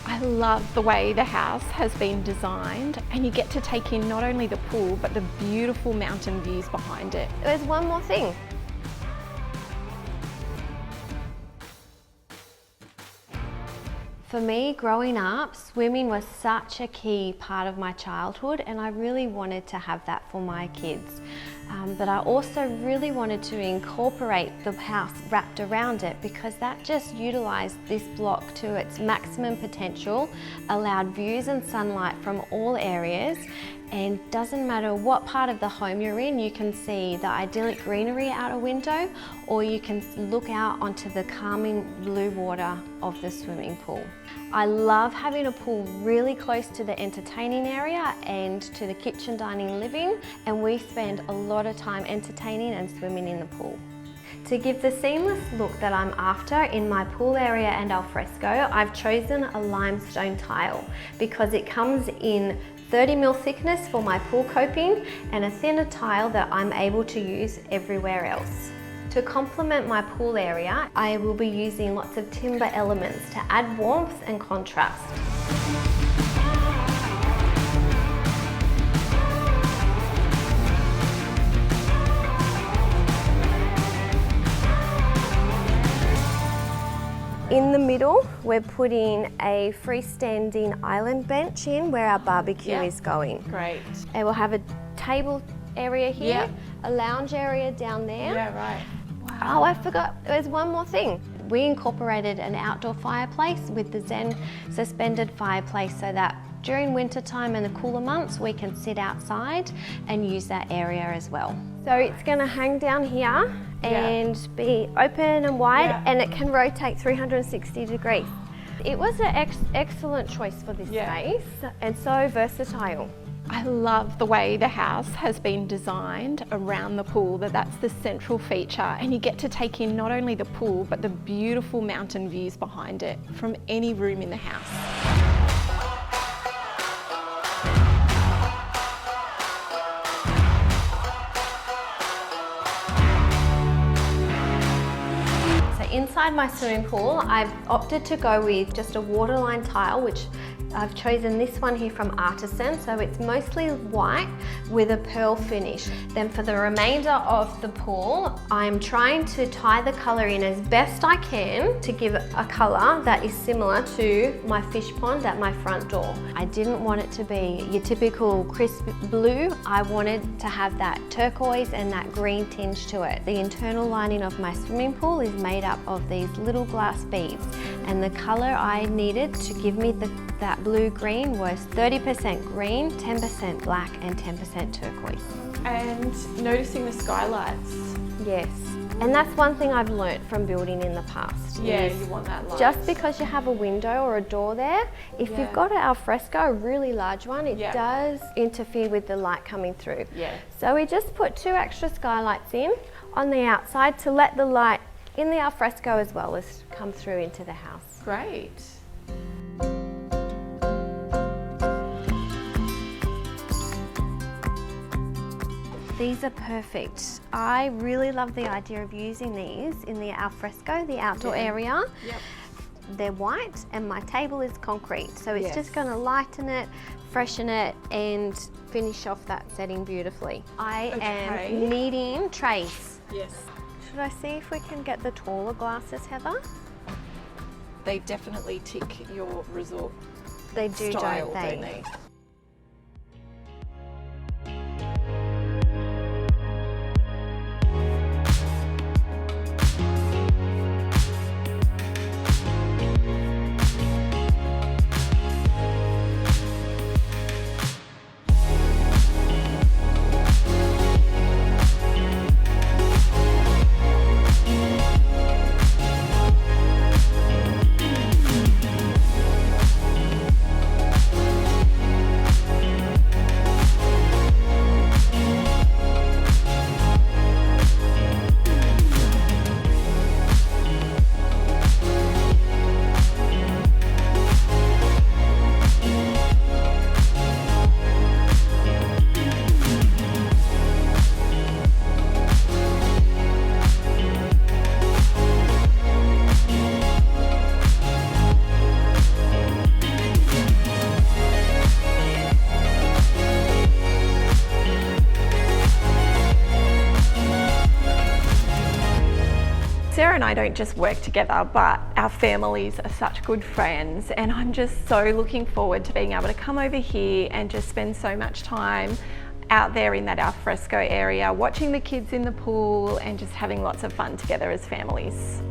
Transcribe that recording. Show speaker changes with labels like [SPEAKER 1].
[SPEAKER 1] I love the way the house has been designed, and you get to take in not only the pool but the beautiful mountain views behind it.
[SPEAKER 2] There's one more thing. For me, growing up, swimming was such a key part of my childhood, and I really wanted to have that for my kids. But I also really wanted to incorporate the house wrapped around it, because that just utilised this block to its maximum potential, allowed views and sunlight from all areas, and doesn't matter what part of the home you're in, you can see the idyllic greenery out a window, or you can look out onto the calming blue water of the swimming pool. I love having a pool really close to the entertaining area and to the kitchen, dining, living, and we spend a lot of time entertaining and swimming in the pool. To give the seamless look that I'm after in my pool area and alfresco, I've chosen a limestone tile because it comes in 30mm thickness for my pool coping and a thinner tile that I'm able to use everywhere else. To complement my pool area, I will be using lots of timber elements to add warmth and contrast. In the middle, we're putting a freestanding island bench in where our barbecue is going.
[SPEAKER 1] Great.
[SPEAKER 2] And we'll have a table area here, a lounge area down there.
[SPEAKER 1] Yeah, right.
[SPEAKER 2] Oh, I forgot, there's one more thing. We incorporated an outdoor fireplace with the Zen suspended fireplace so that during winter time and the cooler months, we can sit outside and use that area as well. So it's gonna hang down here and be open and wide, and it can rotate 360 degrees. It was an excellent choice for this space, and so versatile.
[SPEAKER 1] I love the way the house has been designed around the pool, that's the central feature, and you get to take in not only the pool but the beautiful mountain views behind it from any room in the house.
[SPEAKER 2] Inside my swimming pool, I've opted to go with just a waterline tile, which I've chosen this one here from Artisan, so it's mostly white with a pearl finish. Then for the remainder of the pool, I'm trying to tie the colour in as best I can to give a colour that is similar to my fish pond at my front door. I didn't want it to be your typical crisp blue. I wanted to have that turquoise and that green tinge to it. The internal lining of my swimming pool is made up of these little glass beads, and the colour I needed to give me that blue-green was 30% green, 10% black and 10% turquoise.
[SPEAKER 1] And noticing the skylights.
[SPEAKER 2] Yes, and that's one thing I've learnt from building in the past.
[SPEAKER 1] Yeah, you want that light.
[SPEAKER 2] Just because you have a window or a door there, if you've got an alfresco, a really large one, it does interfere with the light coming through.
[SPEAKER 1] Yeah.
[SPEAKER 2] So we just put 2 extra skylights in on the outside to let the light in the alfresco as well as come through into the house.
[SPEAKER 1] Great.
[SPEAKER 2] These are perfect. I really love the idea of using these in the alfresco, the outdoor area.
[SPEAKER 1] Yep.
[SPEAKER 2] They're white and my table is concrete, so it's just going to lighten it, freshen it and finish off that setting beautifully. I am needing trays.
[SPEAKER 1] Yes.
[SPEAKER 2] Should I see if we can get the taller glasses, Heather?
[SPEAKER 1] They definitely tick your resort
[SPEAKER 2] They do,
[SPEAKER 1] style,
[SPEAKER 2] don't they?
[SPEAKER 1] Don't they? Sarah and I don't just work together, but our families are such good friends, and I'm just so looking forward to being able to come over here and just spend so much time out there in that ALFRESCO area, watching the kids in the pool and just having lots of fun together as families.